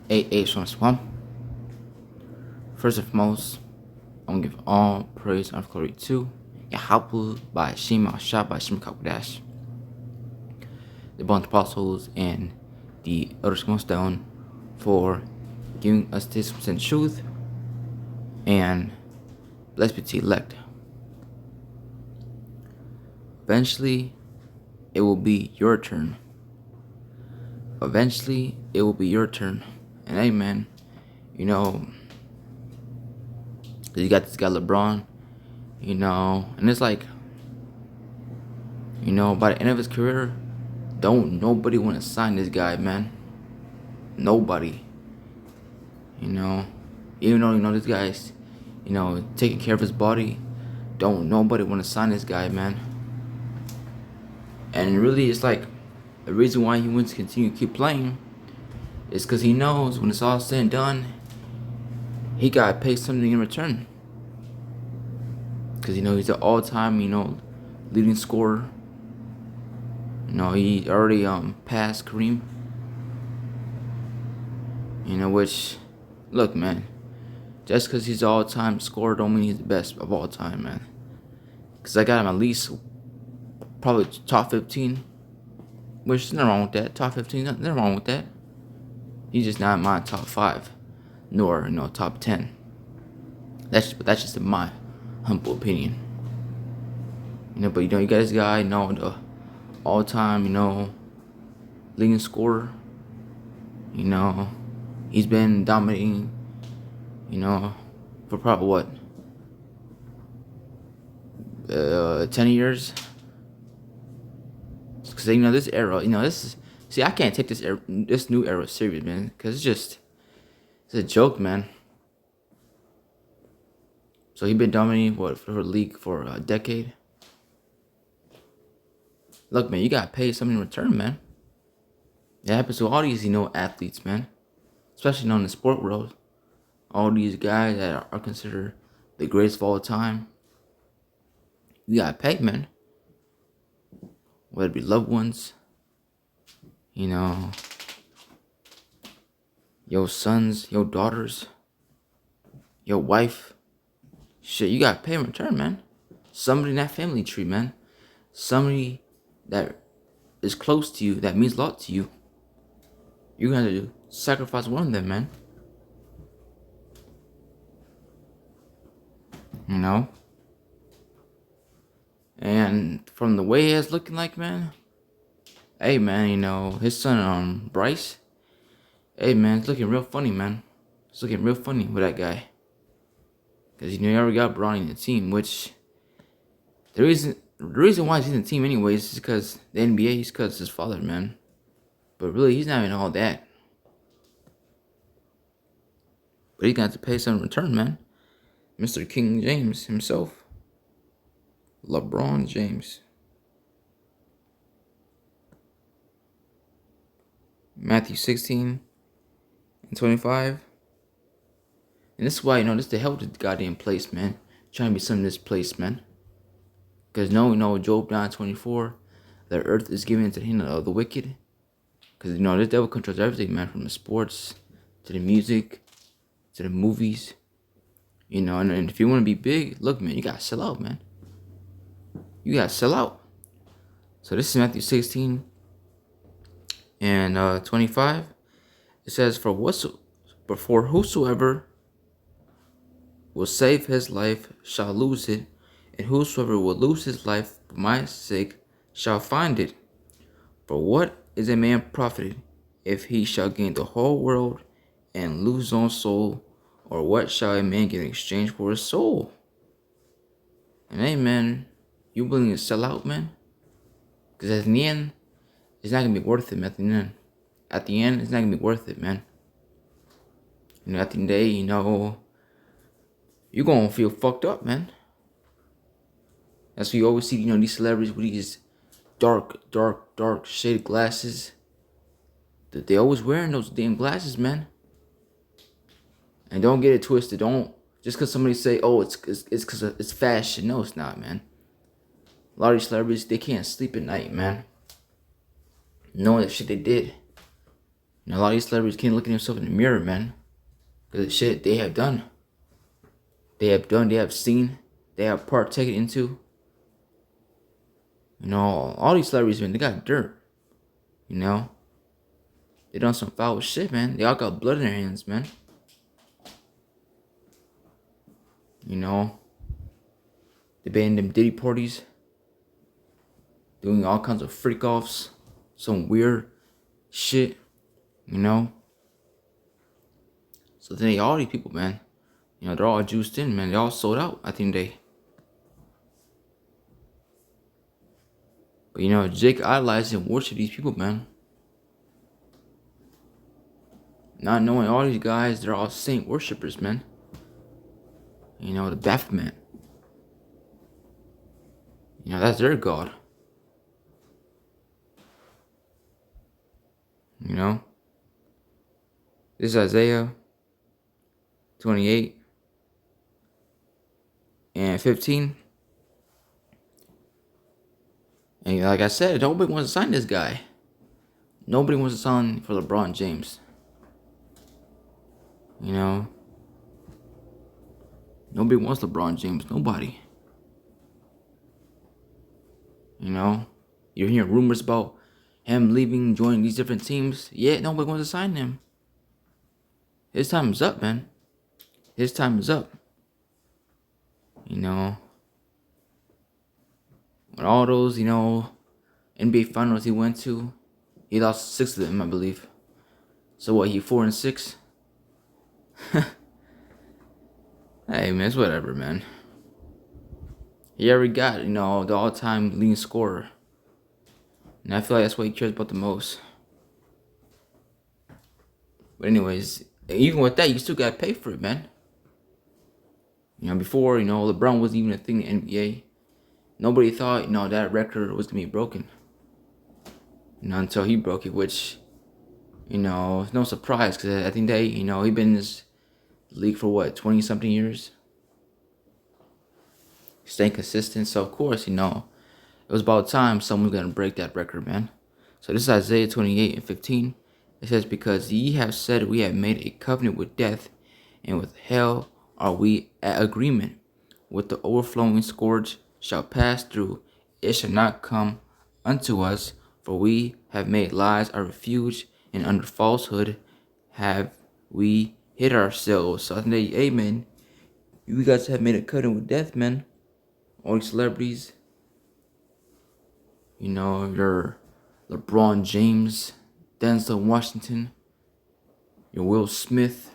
Eight songs. One. First and foremost, I'm gonna give all praise and glory to Yahweh by Shema Shah by Shema Kakodash, the Bond Apostles, and the Elders Most Down for giving us this percent truth, and blessed be the elect. Eventually, it will be your turn. Eventually, it will be your turn. And amen. You know, you got this guy LeBron, and it's like, by the end of his career, don't nobody want to sign this guy, man. Nobody. Even though, this guy's, taking care of his body, don't nobody want to sign this guy, man. And really, it's like, the reason why he wants to continue to keep playing is because he knows when it's all said and done, he got to pay something in return. Because, he's the all-time, leading scorer. He already passed Kareem. Which, look, man, just because he's the all-time scorer don't mean he's the best of all time, man. Because I got him at least probably top 15. Which is nothing wrong with that. Top 15, nothing wrong with that. He's just not in my top 5. Nor, top 10. That's just my humble opinion. But you got this guy, the all-time, leading scorer. He's been dominating, for probably what? 10 years. Because, this era, see, I can't take this new era serious, man. Because it's a joke, man. So he's been dominating, for the league for a decade. Look, man, you got to pay something in return, man. It happens to all these, athletes, man. Especially, in the sport world. All these guys that are considered the greatest of all time. You got to pay, man. Whether it be loved ones, your sons, your daughters, your wife. Shit, you got to pay in return, man. Somebody in that family tree, man. Somebody that is close to you, that means a lot to you. You're going to have to sacrifice one of them, man. And from the way it's looking like, man. Hey, man, his son, Bryce. Hey, man, it's looking real funny, man. It's looking real funny with that guy. Because, he already got Bronny in the team, which... The reason why he's in the team anyways is because the NBA, he's because his father, man. But really, he's not even all that. But he's going to have to pay some return, man. Mr. King James himself. LeBron James. Matthew 16 and 25. And this is why, this is the hell of the goddamn place, man. Trying to be some of this place, man. Because Job 9:24, the earth is given into the hand of the wicked. Because, this devil controls everything, man. From the sports, to the music, to the movies. And if you want to be big, look, man, you got to sell out, man. You got to sell out. So this is Matthew 16 and 25. It says, For whosoever will save his life shall lose it, and whosoever will lose his life for my sake shall find it. For what is a man profited if he shall gain the whole world and lose his own soul? Or what shall a man give in exchange for his soul? And hey, man, you willing to sell out, man? Because at the end, it's not going to be worth it, man. At the end, it's not going to be worth it, man. At the end of the day, you're going to feel fucked up, man. That's why you always see, these celebrities with these dark shaded glasses. That they always wearing those damn glasses, man. And don't get it twisted. Don't Just because somebody say, oh, it's because it's fashion. No, it's not, man. A lot of these celebrities, they can't sleep at night, man. Knowing the shit they did. And a lot of these celebrities can't look at themselves in the mirror, man. Because the shit they have done. They have seen, they have partaken into. You know, all these celebrities, man, they got dirt. You know? They done some foul shit, man. They all got blood in their hands, man. You know? They been in them Diddy parties. Doing all kinds of freak offs. Some weird shit. You know? So then all these people, man. You know, they're all juiced in, man. They all sold out, I think they. But you know, Jake idolized and worshiped these people, man. Not knowing all these guys, they're all saint worshippers, man. You know, the Baphomet. You know, that's their God. You know? This is Isaiah 28 and 15. And like I said, nobody wants to sign this guy. Nobody wants to sign for LeBron James. You know? Nobody wants LeBron James. Nobody. You know? You're hearing rumors about him leaving, joining these different teams. Yeah, nobody wants to sign him. His time is up, man. His time is up. You know? When all those, you know, NBA finals he went to, he lost 6 of them, I believe. So what, he 4-6? Hey, man, it's whatever, man. He already got, you know, the all-time leading scorer. And I feel like that's what he cares about the most. But anyways, even with that, you still gotta pay for it, man. You know, before, you know, LeBron wasn't even a thing in the NBA. Nobody thought, you know, that record was gonna be broken. You know, until he broke it, which, you know, it's no surprise, because I think that, you know, he's been in this league for what, 20-something years? Staying consistent, so of course, you know, it was about time someone was gonna break that record, man. So this is Isaiah 28 and 15. It says, because ye have said we have made a covenant with death, and with hell are we at agreement. With the overflowing scourge shall pass through, it shall not come unto us, for we have made lies our refuge, and under falsehood have we hid ourselves. So I think, amen. You guys have made a covenant with death, man. All these celebrities. You know, your LeBron James, Denzel Washington, your Will Smith,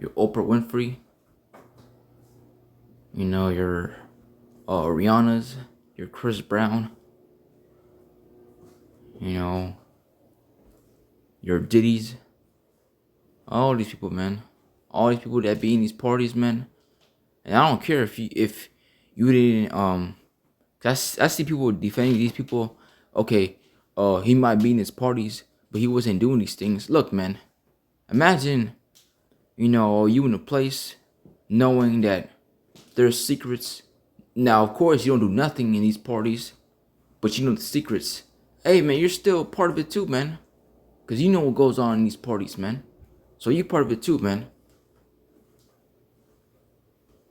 your Oprah Winfrey, you know, your Rihanna's, your Chris Brown, you know, your Diddy's, all these people, man. All these people that be in these parties, man. And I don't care if you didn't I see people defending these people. Okay, he might be in his parties, but he wasn't doing these things. Look, man, imagine, you know, you in a place knowing that there's secrets. Now, of course, you don't do nothing in these parties, but you know the secrets. Hey, man, you're still part of it too, man. Because you know what goes on in these parties, man. So you're part of it too, man.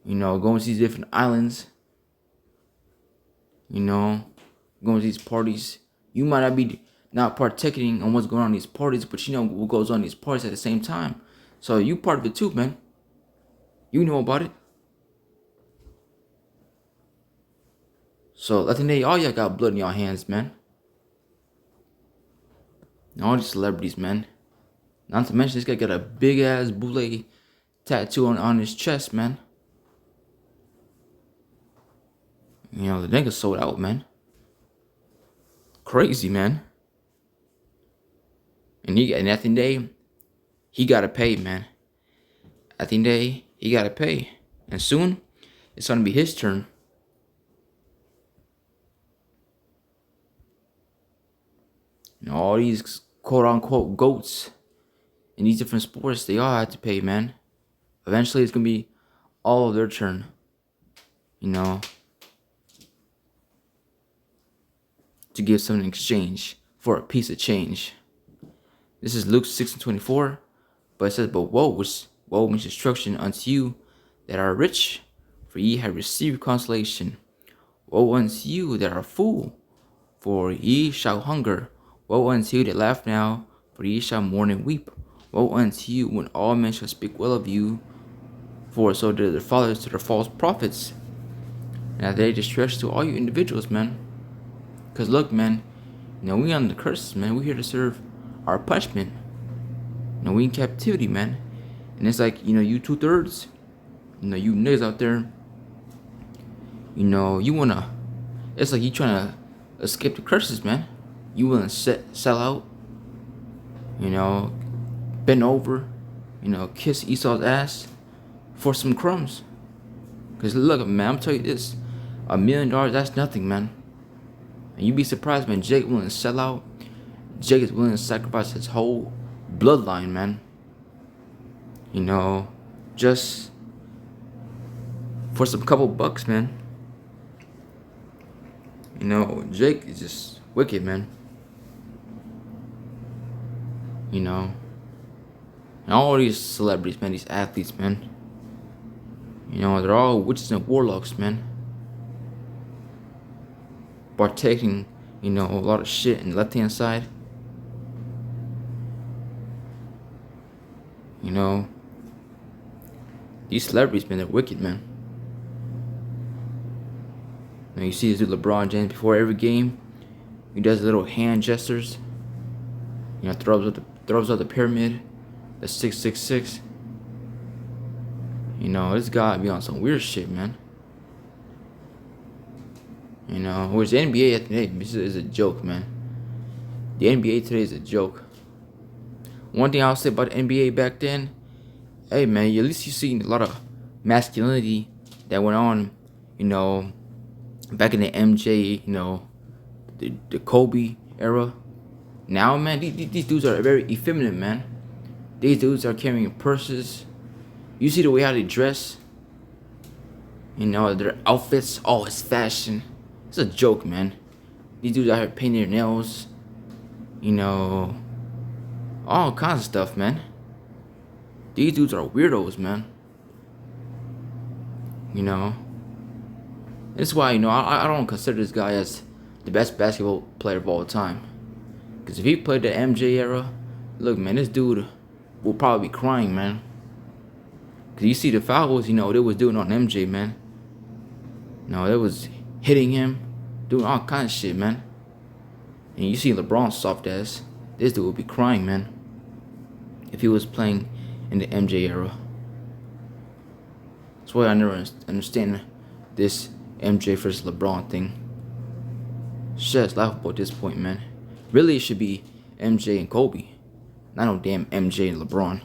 You know, going to these different islands. You know, going to these parties. You might not be not partaking on what's going on in these parties, but you know what goes on in these parties at the same time. So you part of it too, man. You know about it. So I think all y'all got blood in y'all hands, man. And all these celebrities, man. Not to mention this guy got a big ass boule tattoo on his chest, man. You know, the nigga sold out, man. Crazy, man. And at the end of the day, he gotta pay, man. At the end of the day, he gotta pay. And soon, it's gonna be his turn. You know, all these quote unquote goats in these different sports, they all have to pay, man. Eventually, it's gonna be all of their turn. You know, to give something in exchange for a piece of change. This is Luke 6:24, but it says, "But woe means destruction unto you that are rich, for ye have received consolation. Woe unto you that are full, for ye shall hunger. Woe unto you that laugh now, for ye shall mourn and weep. Woe unto you when all men shall speak well of you, for so did their fathers to their false prophets." Now they distress to all you individuals, man. Cause look, man, we on the curses, man. We here to serve our punishment. We in captivity, man. And it's like, you 2/3, you niggas out there, you wanna, it's like you trying to escape the curses, man. You willing to sell out, bend over, kiss Esau's ass for some crumbs. Cause look, man, I'm telling you this, $1 million, that's nothing, man. And you'd be surprised, man. Jake willing to sell out. Jake is willing to sacrifice his whole bloodline, man. Just for some couple bucks, man. Jake is just wicked, man. And all these celebrities, man, these athletes, man. They're all witches and warlocks, man. Partaking, a lot of shit in the left-hand side. These celebrities, man, they're wicked, man. Now you see this dude LeBron James before every game, he does little hand gestures. Throws up the pyramid, the 666. This guy be on some weird shit, man. Which the NBA today is a joke, man. The NBA today is a joke. One thing I'll say about the NBA back then, hey, man, at least you seen a lot of masculinity that went on, back in the MJ, the Kobe era. Now, man, these dudes are very effeminate, man. These dudes are carrying purses. You see the way how they dress. Their outfits, all it's fashion. It's a joke, man. These dudes out here painting their nails. All kinds of stuff, man. These dudes are weirdos, man. That's why, I don't consider this guy as the best basketball player of all time. Because if he played the MJ era, look, man, this dude will probably be crying, man. Because you see the fouls, they was doing on MJ, man. They was hitting him, doing all kinds of shit, man. And you see LeBron's soft ass. This dude would be crying, man, if he was playing in the MJ era. That's why I never understand this MJ versus LeBron thing. Shit's laughable at this point, man. Really, it should be MJ and Kobe, not no damn MJ and LeBron.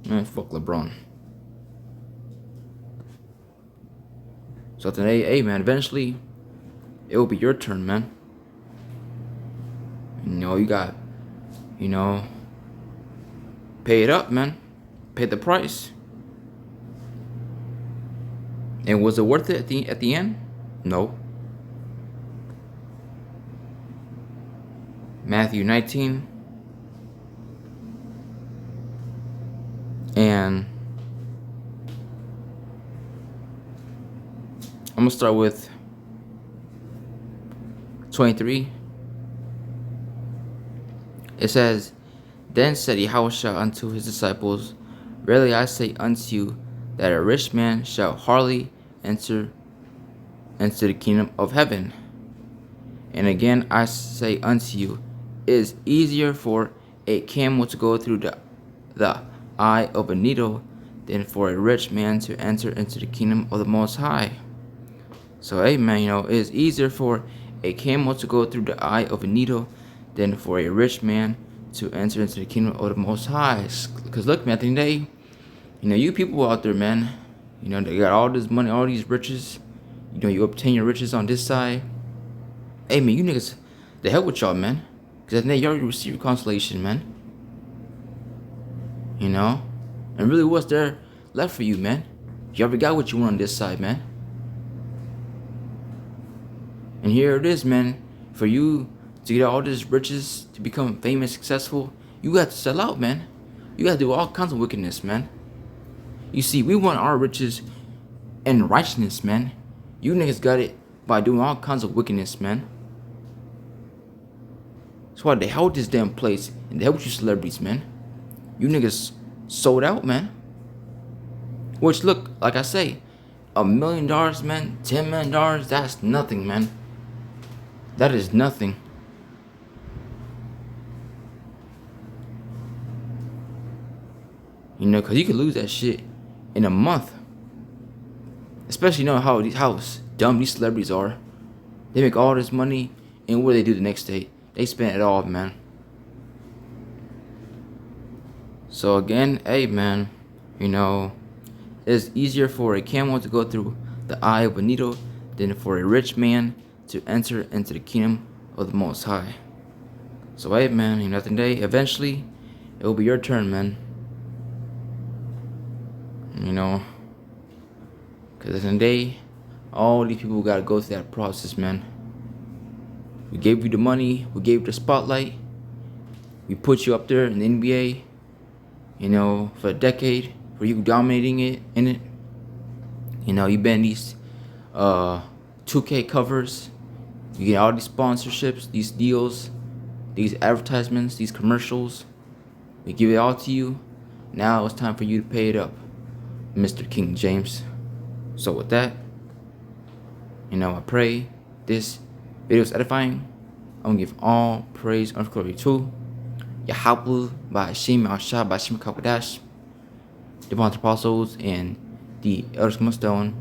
Man, fuck LeBron. So today, hey, man, eventually, it will be your turn, man. You got, pay it up, man. Pay the price. And was it worth it at the end? No. Matthew 19. And I'm going to start with 23. It says, "Then said Yahushua unto his disciples, Verily I say unto you, that a rich man shall hardly enter into the kingdom of heaven. And again I say unto you, it is easier for a camel to go through the eye of a needle than for a rich man to enter into the kingdom of the Most High." So, hey, man, it is easier for a camel to go through the eye of a needle than for a rich man to enter into the kingdom of the Most High. Because look, man, at the end of the day, you people out there, man, they got all this money, all these riches. You obtain your riches on this side. Hey, man, you niggas, the hell with y'all, man. Because at the end of the day, you already received consolation, man. And really, what's there left for you, man? You already got what you want on this side, man. And here it is, man. For you to get all this riches, to become famous, successful, you got to sell out, man. You got to do all kinds of wickedness, man. You see, we want our riches and righteousness, man. You niggas got it by doing all kinds of wickedness, man. That's why they held this damn place and they helped you celebrities, man. You niggas sold out, man. Which, look, like I say, $1 million, man, $10 million, that's nothing, man. That is nothing. You know, because you could lose that shit in a month. Especially knowing how dumb these celebrities are. They make all this money, and what do they do the next day? They spend it all, man. So again, hey, man, you know, it's easier for a camel to go through the eye of a needle than for a rich man to enter into the kingdom of the Most High. So hey, man, you know, at the end of the day, eventually, it will be your turn, man. You know, because at the end of the day, all these people got to go through that process, man. We gave you the money, we gave you the spotlight, we put you up there in the NBA, you know, for a decade, for you dominating it in it. You know, you've been these 2K covers, you get all these sponsorships, these deals, these advertisements, these commercials. We give it all to you. Now it's time for you to pay it up, Mr. King James. So with that, you know, I pray this video is edifying. I'm gonna give all praise and glory to Yahweh by Hashem Al-Shah by Hashem Kakadash, the Bonds Apostles, and the Elders of Stone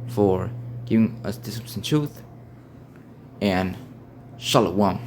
for giving us this truth. And Shalom.